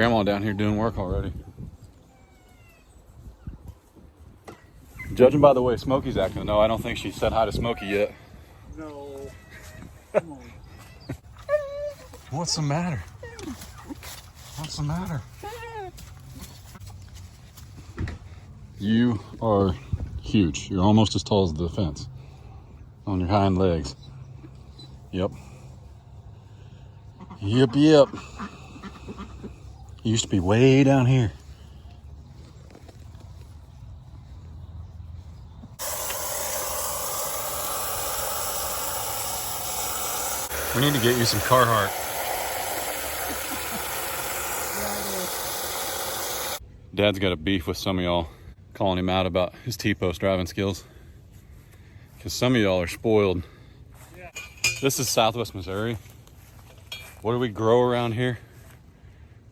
Grandma down here doing work already. Judging by the way Smokey's acting, no, I don't think she said hi to Smokey yet. No. Come on. What's the matter? What's the matter? You are huge. You're almost as tall as the fence on your hind legs. Yep. Yep. You used to be way down here. We need to get you some Carhartt. Dad's got a beef with some of y'all, calling him out about his T-post driving skills. Because some of y'all are spoiled. Yeah. This is Southwest Missouri. What do we grow around here?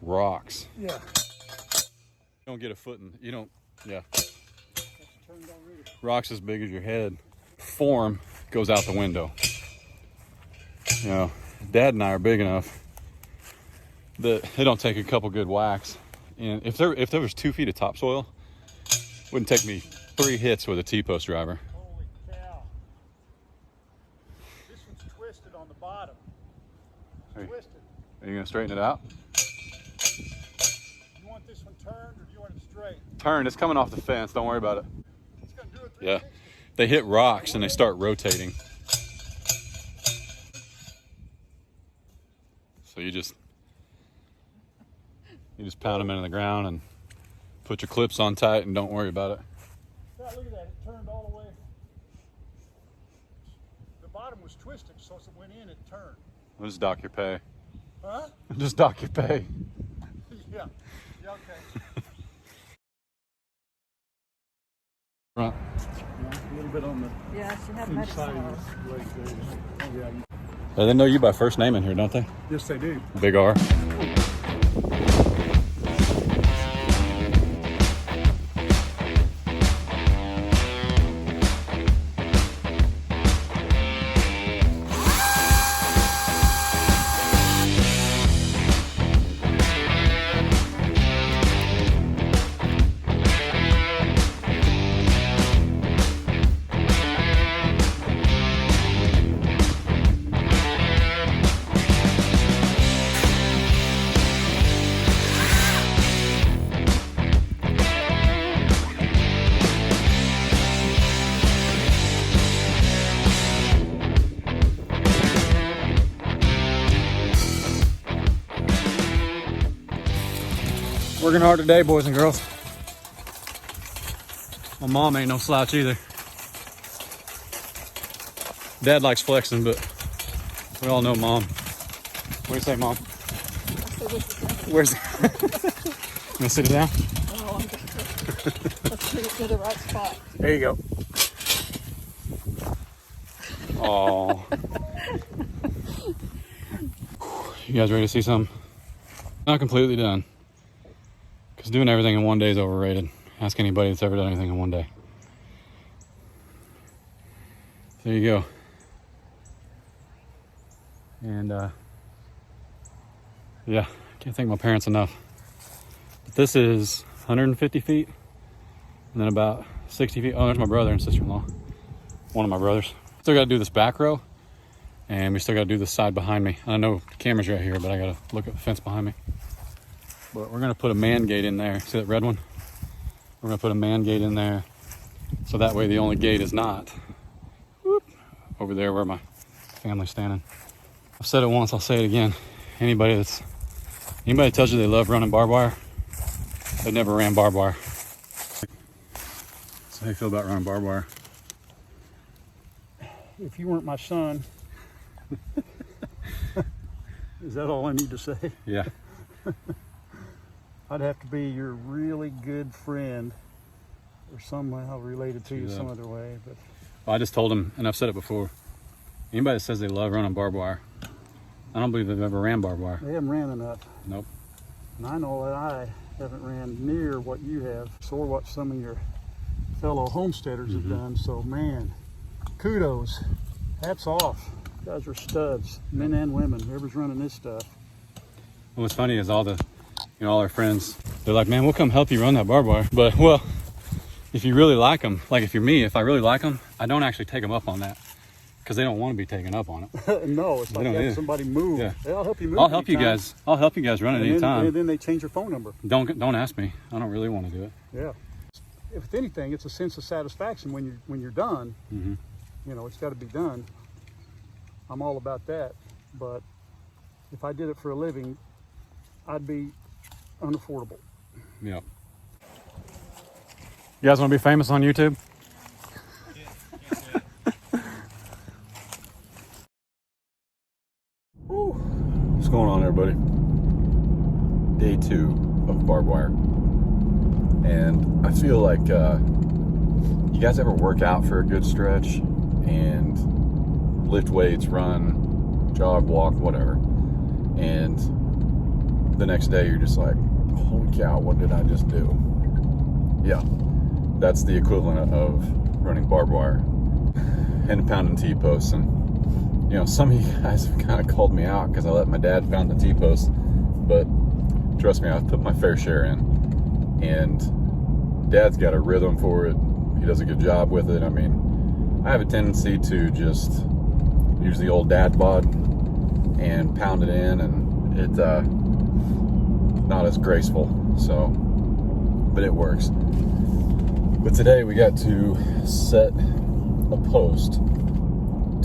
Rocks. Yeah. You don't get a foot in, you don't, yeah. Rocks as big as your head. Form goes out the window. You know, Dad and I are big enough that it don't take a couple good whacks. And if there was 2 feet of topsoil, it wouldn't take me 3 hits with a T-post driver. Holy cow. This one's twisted on the bottom. It's twisted. Are you gonna straighten it out? You want this one turned or do you want it straight? Turn, it's coming off the fence, don't worry about it. It's gonna do it 360. Yeah, they hit rocks and they start rotating. So you just pound them into the ground and put your clips on tight and don't worry about it. Yeah, look at that, it turned all the way. The bottom was twisted, so as it went in, it turned. We'll just dock your pay. Huh? Just dock your pay. Yeah. Yeah, okay. Right. A little bit on the Yeah, she had met inside some. of the leg there. Oh, yeah. They know you by first name in here, don't they? Yes, they do. Big R. Working hard today, boys and girls. My mom ain't no slouch either. Dad likes flexing, but we all know Mom. What do you say, Mom? Where's you gonna sit it down? Oh, let's get it to the right spot. There you go. Oh. You guys ready to see something? Not completely done. Because doing everything in one day is overrated. Ask anybody that's ever done anything in one day. There you go. And yeah, can't thank my parents enough. But this is 150 feet. And then about 60 feet. Oh, there's my brother and sister-in-law. One of my brothers. Still got to do this back row. And we still got to do this side behind me. I know the camera's right here, but I got to look at the fence behind me. But we're going to put a man gate in there. See that red one? We're going to put a man gate in there. So that way the only gate is not over there where my family's standing. I've said it once, I'll say it again. Anybody tells you they love running barbed wire, they never ran barbed wire. So how do you feel about running barbed wire? If you weren't my son, is that all I need to say? Yeah. I'd have to be your really good friend or somehow related to you some other way. But Well, I just told him, and I've said it before, anybody that says they love running barbed wire, I don't believe they've ever ran barbed wire. they haven't ran enough. Nope. And I know that I haven't ran near what you have, or what some of your fellow homesteaders have done. So man, kudos, hats off. You guys are studs, men and women, whoever's running this stuff. What's funny is all the You know, all our friends, they're like, man, we'll come help you run that barbed wire. But, well, if you really like them, like if you're me, if I really like them, I don't actually take them up on that because they don't want to be taken up on it. No, it's like having somebody move. Yeah. I'll help you move. I'll help you guys. I'll help you guys run it anytime. And then they change your phone number. Don't ask me. I don't really want to do it. Yeah. If anything, it's a sense of satisfaction when you're done. Mm-hmm. You know, it's got to be done. I'm all about that. But if I did it for a living, I'd be unaffordable. Yep. You guys want to be famous on YouTube? What's going on, everybody? Day 2 of barbed wire. And I feel like you guys ever work out for a good stretch and lift weights, run, jog, walk, whatever, and the next day you're just like, holy cow, what did I just do? Yeah, that's the equivalent of running barbed wire and pounding T-posts. And you know, some of you guys have kind of called me out because I let my dad pound the T-posts, but trust me, I've put my fair share in. And Dad's got a rhythm for it. He does a good job with it. I mean, I have a tendency to just use the old dad bod and pound it in, and it's not as graceful, so, but it works. But today we got to set a post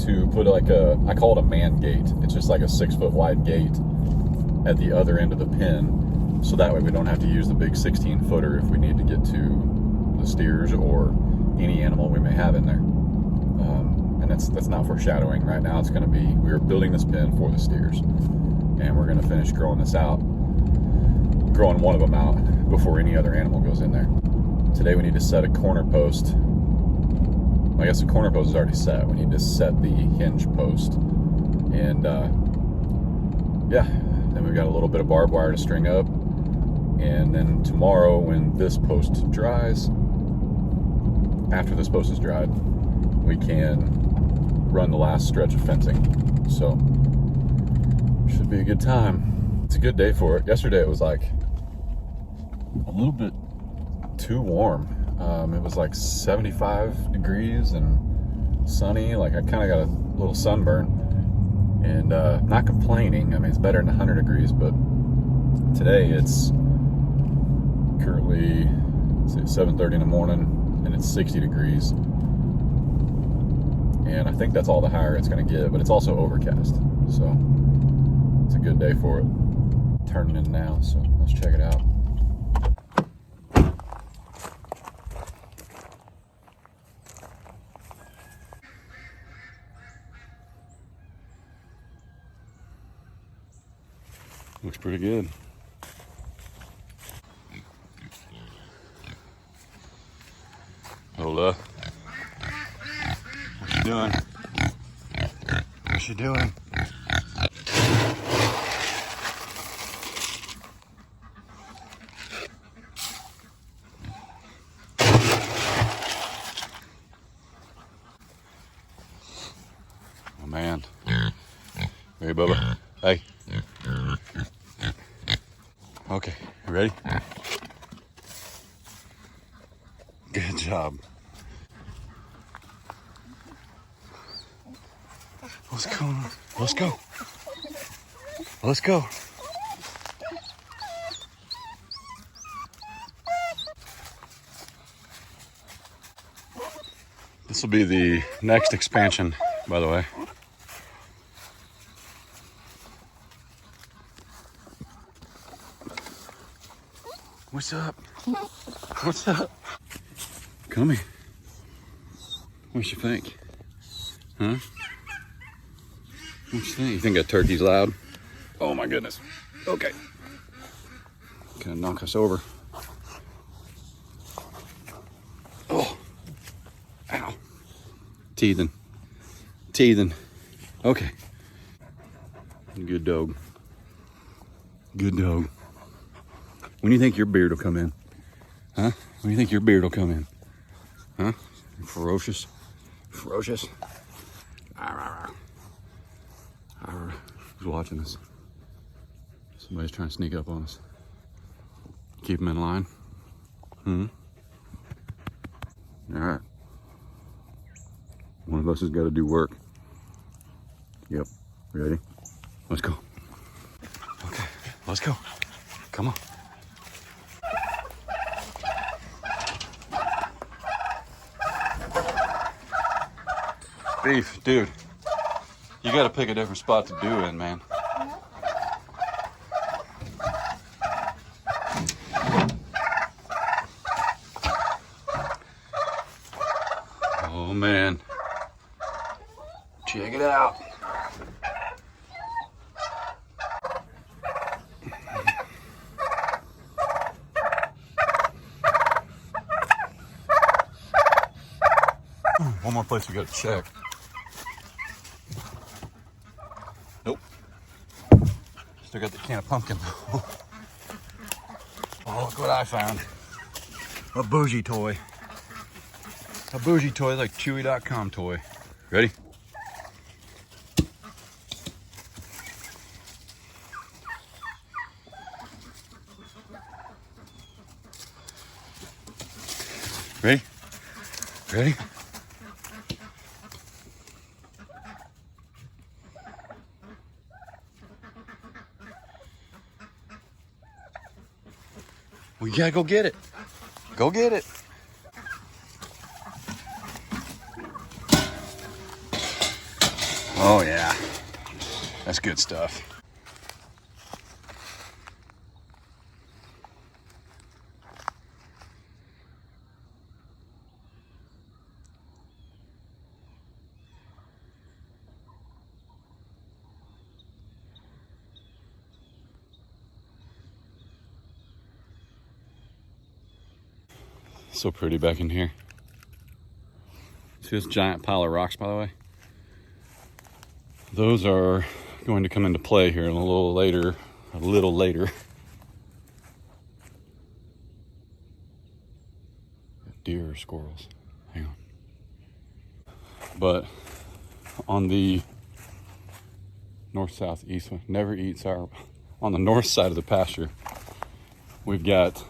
to put like I call it a man gate. It's just like a 6-foot wide gate at the other end of the pen. So that way we don't have to use the big 16-footer if we need to get to the steers or any animal we may have in there. And that's not foreshadowing. Right now it's going to be, we're building this pen for the steers. And we're going to finish growing this out, growing one of them out before any other animal goes in there. Today we need to set a corner post. I guess the corner post is already set. We need to set the hinge post. And yeah, then we've got a little bit of barbed wire to string up. And then tomorrow, when this post dries, after this post is dried, we can run the last stretch of fencing. So, should be a good time. It's a good day for it. Yesterday it was like a little bit too warm. It was like 75 degrees and sunny. Like I kind of got a little sunburn. And not complaining. I mean, it's better than 100 degrees, but today it's currently 7:30 in the morning and it's 60 degrees. And I think that's all the higher it's going to get, but it's also overcast. So it's a good day for it. Turning in now, so let's check it out. Looks pretty good. Hold up. What's she doing? What's she doing? Oh man. Hey Bubba. Hey. Okay, you ready? Good job. What's going on? Let's go. Let's go. This will be the next expansion, by the way. What's up? What's up? Come here. What you think? Huh? What you think? You think that turkey's loud? Oh my goodness. Okay. Gonna knock us over. Oh. Ow. Teething. Teething. Okay. Good dog. Good dog. When do you think your beard will come in? Huh? When do you think your beard will come in? Huh? You're ferocious? Ferocious? Who's watching this? Somebody's trying to sneak up on us. Keep them in line. All right. One of us has got to do work. Yep. Ready? Let's go. Okay, let's go. Come on. Beef, dude. You got to pick a different spot to do in, man. Oh, man. Check it out. One more place we got to check. Nope. Still got the can of pumpkin. Oh, look what I found. A bougie toy. A bougie toy like Chewy.com toy. Ready? Ready? Ready? We gotta go get it. Go get it. Oh yeah, that's good stuff. So pretty back in here. See this giant pile of rocks, by the way? Those are going to come into play here in a little later. Deer or squirrels? Hang on. But on the north, south, east, never eat sour. On the north side of the pasture, we've got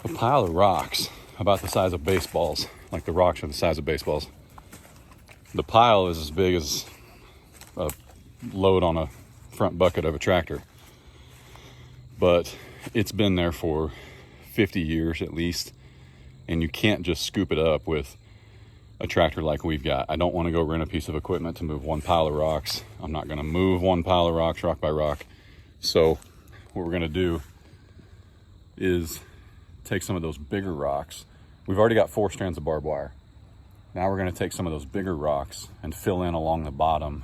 a pile of rocks about the size of baseballs. Like the rocks are the size of baseballs. The pile is as big as a load on a front bucket of a tractor. But it's been there for 50 years at least. And you can't just scoop it up with a tractor like we've got. I don't want to go rent a piece of equipment to move one pile of rocks. I'm not going to move one pile of rocks, rock by rock. So what we're going to do is take some of those bigger rocks. We've already got 4 strands of barbed wire. Now we're going to take some of those bigger rocks and fill in along the bottom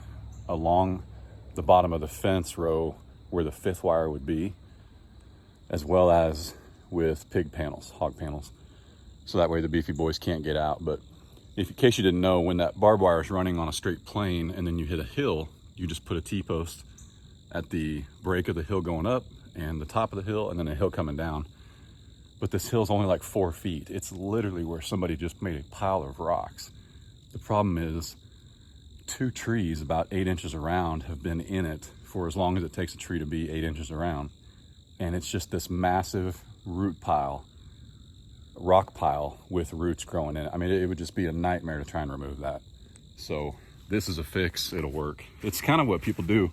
of the fence row where the 5th wire would be, as well as with pig panels, hog panels. So that way the beefy boys can't get out. But in case you didn't know, when that barbed wire is running on a straight plane and then you hit a hill, you just put a T-post at the break of the hill going up and the top of the hill and then a hill coming down. But this hill's only like 4 feet. It's literally where somebody just made a pile of rocks. The problem is 2 trees about 8 inches around have been in it for as long as it takes a tree to be 8 inches around. And it's just this massive rock pile with roots growing in it. I mean, it would just be a nightmare to try and remove that. So this is a fix, it'll work. It's kind of what people do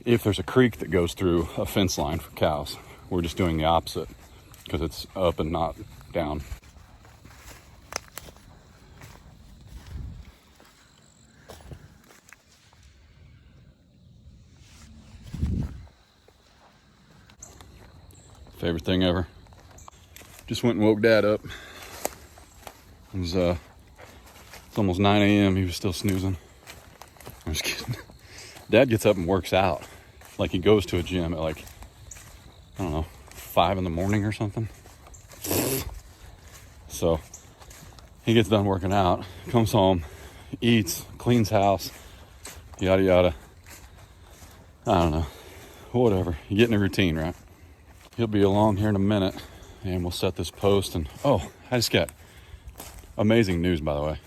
if there's a creek that goes through a fence line for cows. We're just doing the opposite, because it's up and not down. Favorite thing ever. Just went and woke Dad up. It's almost 9 a.m. He was still snoozing. I'm just kidding. Dad gets up and works out. Like he goes to a gym at like, I don't know, 5 in the morning or something. So he gets done working out, comes home, eats, cleans house, yada yada. I don't know, whatever. You get in a routine, right? He'll be along here in a minute and we'll set this post. And oh, I just got amazing news, by the way.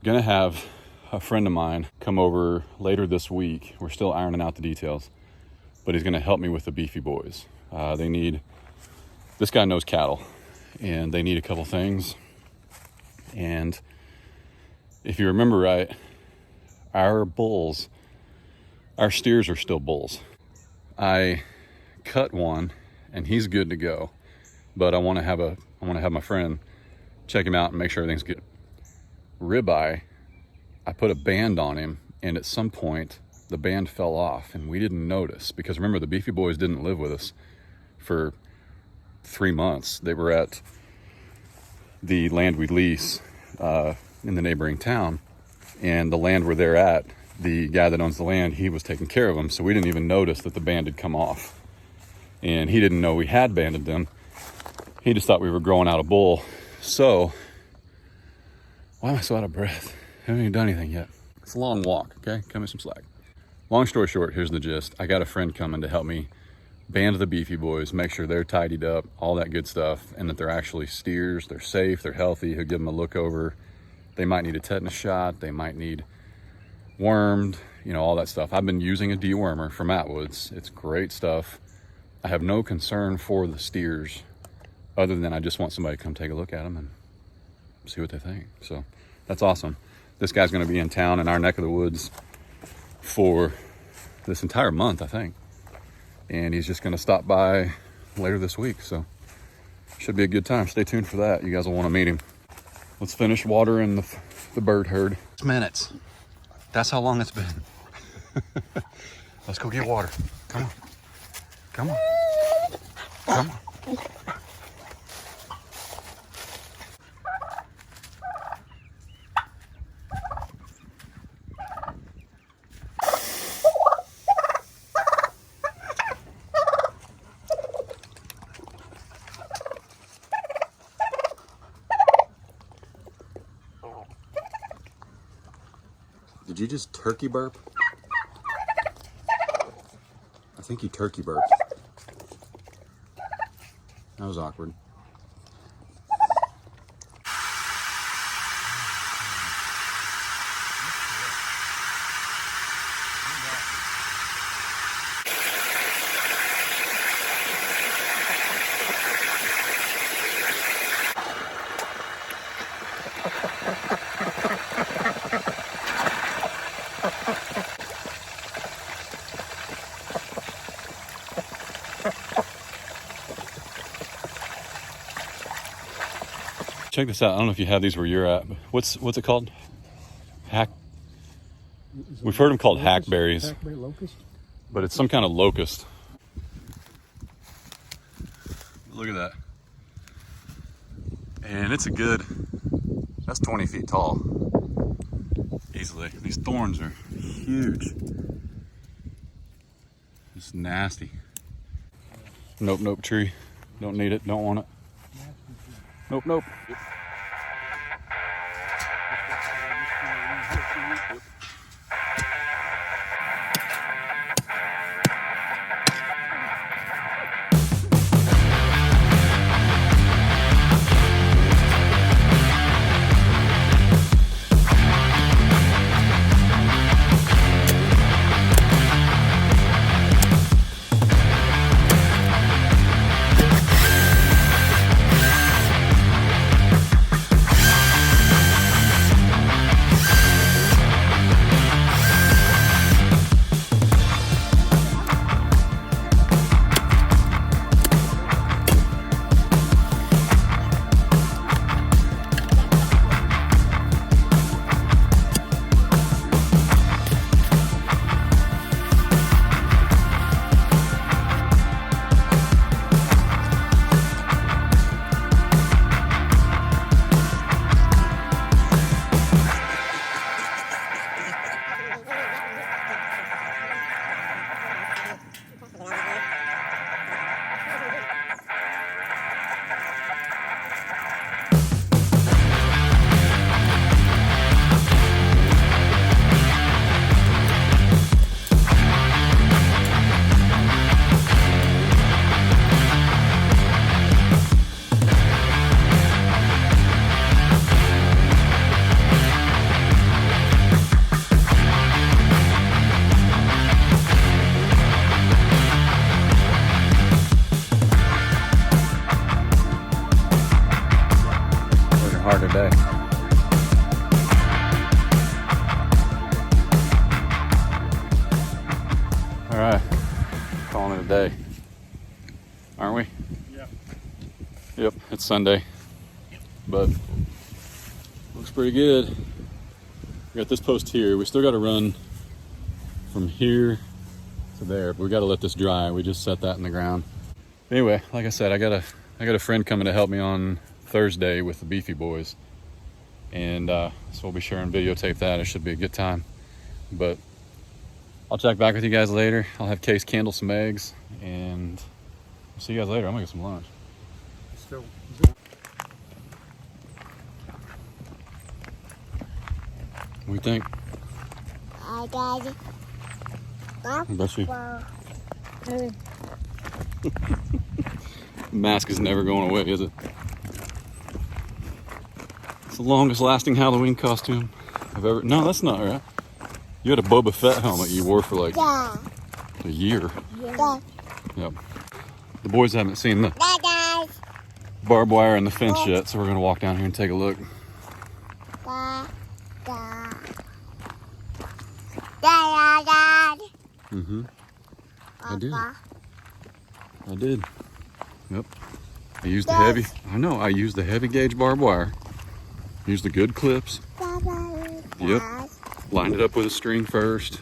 Gonna have a friend of mine come over later this week. We're still ironing out the details, but he's going to help me with the beefy boys. This guy knows cattle, and they need a couple things. And if you remember right, our steers are still bulls. I cut one, and he's good to go, but I want to have my friend check him out and make sure everything's good. Ribeye, I put a band on him, and at some point the band fell off, and we didn't notice, because remember, the beefy boys didn't live with us for 3 months. They were at the land we lease in the neighboring town, and the land where they're at, the guy that owns the land, he was taking care of them, so we didn't even notice that the band had come off. And he didn't know we had banded them. He just thought we were growing out a bull. So, why am I so out of breath? I haven't even done anything yet. It's a long walk, okay? Cut me some slack. Long story short, here's the gist. I got a friend coming to help me band the beefy boys, make sure they're tidied up, all that good stuff, and that they're actually steers, they're safe, they're healthy. He'll give them a look over. They might need a tetanus shot, they might need wormed, all that stuff. I've been using a dewormer from Atwood's. It's great stuff. I have no concern for the steers, other than I just want somebody to come take a look at them and see what they think. So that's awesome. This guy's going to be in town in our neck of the woods for this entire month, I think. And he's just going to stop by later this week. So should be a good time. Stay tuned for that. You guys will want to meet him. Let's finish watering the bird herd. 6 minutes. That's how long it's been. Let's go get water. Come on. Come on. Come on. Did you just turkey burp? I think you turkey burped. That was awkward. Check this out. I don't know if you have these where you're at, but what's it called? We've heard them called hackberries. Hackberry locust? But it's some kind of locust. Look at that. And it's that's 20 feet tall. Easily. These thorns are huge. It's nasty. Nope, tree. Don't need it, don't want it. Nope. right, calling it a day, aren't we? Yeah. Yep, it's Sunday, but looks pretty good. We got this post here. We still got to run from here to there, but we got to let this dry. We just set that in the ground. Anyway, like I said, I got a friend coming to help me on Thursday with the Beefy Boys, and so we'll be sure and videotape that. It should be a good time. But I'll check back with you guys later. I'll have Case candle some eggs, and I'll see you guys later. I'm gonna get some lunch. Still. What do you think? I got it. Bless you. Hey, Mask is never going away, is it? It's the longest lasting Halloween costume I've ever. No, that's not right. You had a Boba Fett helmet you wore for like Yeah. a year. Yeah. Yep. The boys haven't seen the Dad. barbed wire and the fence yet, so we're gonna walk down here and take a look. Dad. Dad. Dad. Mm-hmm. I did. Papa. I did. Yep. I used the heavy. I know. I used the heavy gauge barbed wire. Used the good clips. Papa. Yep. Lined it up with a string first.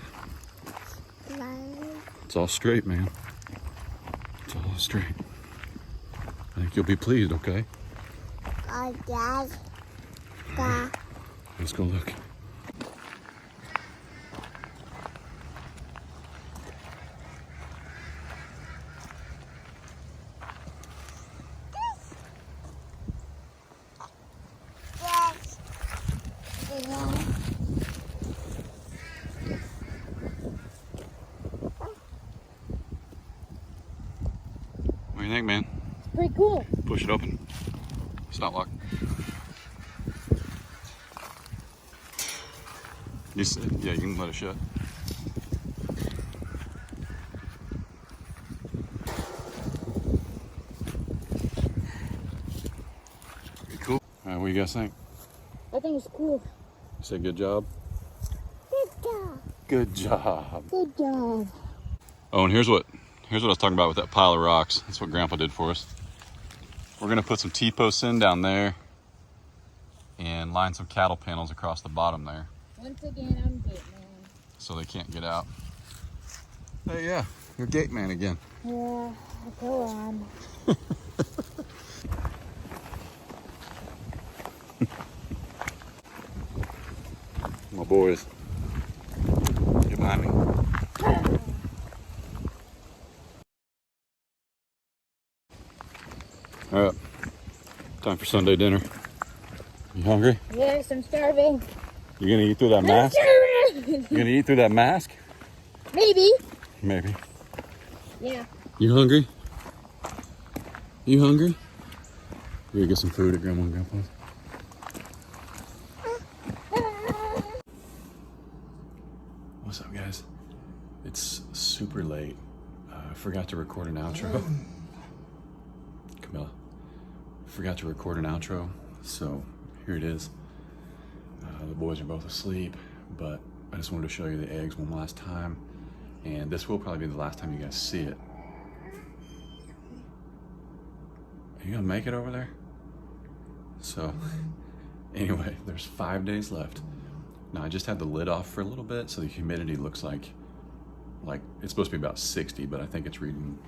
It's all straight, man. It's all straight. I think you'll be pleased, okay? Dad. Dad. Let's go look. What do you think, man? pretty cool. Push it open. It's not locked. You said, yeah, you can let it shut. Pretty cool. All right, what do you guys think? I think it's cool. You say good job? Good job. Good job. Good job. Oh, and here's what I was talking about with that pile of rocks. That's what Grandpa did for us. We're gonna put some T-posts in down there and line some cattle panels across the bottom there Once again, I'm gate man. so they can't get out. Hey, yeah, you're gate man again. Yeah, go on. My boys, get behind me. All right, time for Sunday dinner. You hungry? Yes, I'm starving. You gonna eat through that mask? You gonna eat through that mask? Maybe. Maybe. Yeah. You hungry? You hungry? We gotta get some food at Grandma and Grandpa's. What's up, guys? It's super late. I forgot to record an outro. Camilla. Forgot to record an outro, so here it is. The boys are both asleep, but I just wanted to show you the eggs one last time, and this will probably be the last time you guys see it. Are you gonna make it over there? So, anyway, there's 5 days left. Now I just had the lid off for a little bit, so the humidity looks like it's supposed to be about 60, but I think it's reading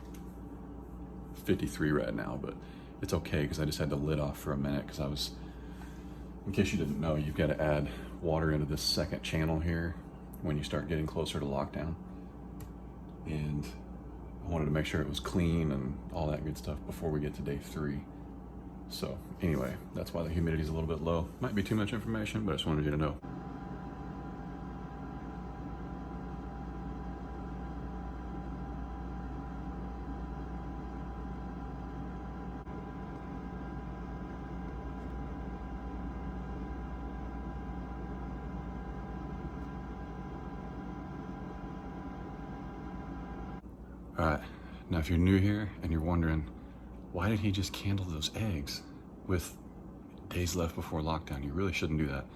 53 right now, but it's okay because I just had the lid off for a minute because I was, in case you didn't know, you've got to add water into this second channel here when you start getting closer to lockdown. And I wanted to make sure it was clean and all that good stuff before we get to day 3. So anyway, that's why the humidity is a little bit low. Might be too much information, but I just wanted you to know. All right, now if you're new here and you're wondering, why did he just candle those eggs with days left before lockdown? You really shouldn't do that.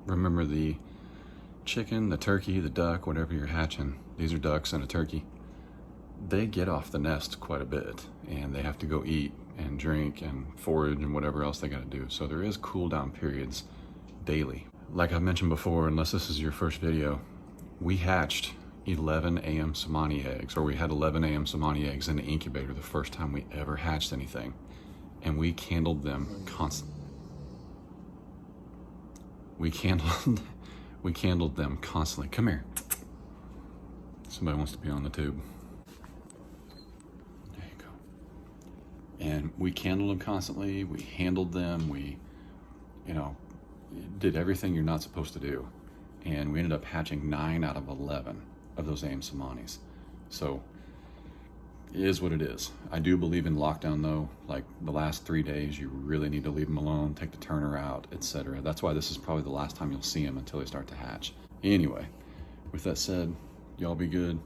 Remember, the chicken, the turkey, the duck, whatever you're hatching, these are ducks and a turkey, they get off the nest quite a bit and they have to go eat and drink and forage and whatever else they gotta do. So there is cool down periods daily. Like I mentioned before, unless this is your first video, we hatched 11 Ayam Cemani eggs, or we had 11 Ayam Cemani eggs in the incubator the first time we ever hatched anything. And we candled them constantly. We candled them constantly. Come here. Somebody wants to be on the tube. There you go. And we candled them constantly. We handled them. We, did everything you're not supposed to do. And we ended up hatching 9 out of 11 of those Ayam Cemanis. So it is what it is. I do believe in lockdown though. Like the last 3 days, you really need to leave them alone, take the turner out, etc. That's why this is probably the last time you'll see them until they start to hatch. Anyway, with that said, y'all be good.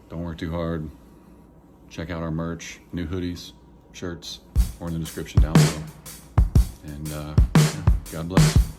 Don't work too hard. Check out our merch, new hoodies, shirts, or in the description down below. And God bless.